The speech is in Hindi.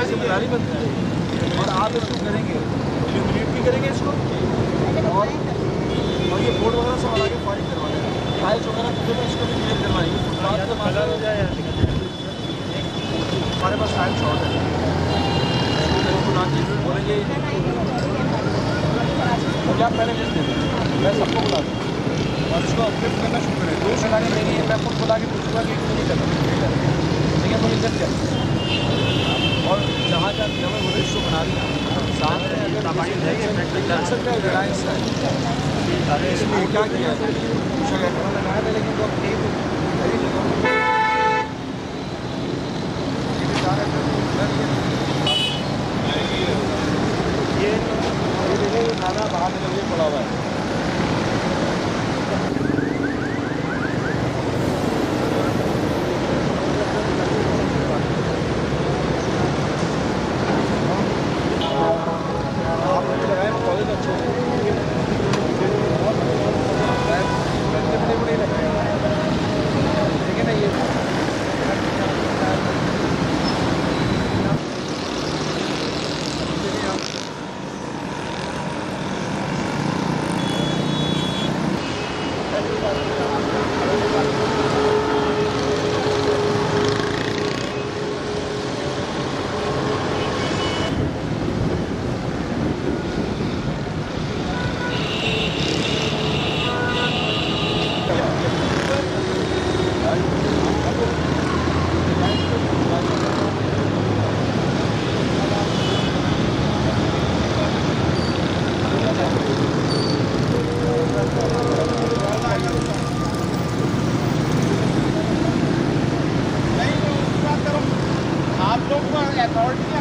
जिम्मेदारी बनती है और आप इसको करेंगे, इल्यूमिनेट भी करेंगे इसको और ये बोर्ड वगैरह सब आगे फाइल करवा देंगे, टाइल्स वगैरह तो इसको भी क्लियर करवाएंगे। फुटपाथ का मामला हो जाए हमारे पास टाइम शॉर्ट है, बोलेंगे मुझे आप पहले लिस्ट दे दें, मैं सबको बुला दूँ और इसको अपडेट करना शुरू करें। दोस्त लाने मेरी मैं खुद बुला के पूछूंगा कि क्यों नहीं करना, ठीक है, मुझे जब जाए और जहाँ जहाँ दिया मैं वो इसको बना दिया साथ में अगर कैंसर का रिलायंस है इसमें क्या किया है लगाया था, लेकिन वो ये खाना बाहर निकल के पड़ा हुआ है। आप लोग को अथॉरिटी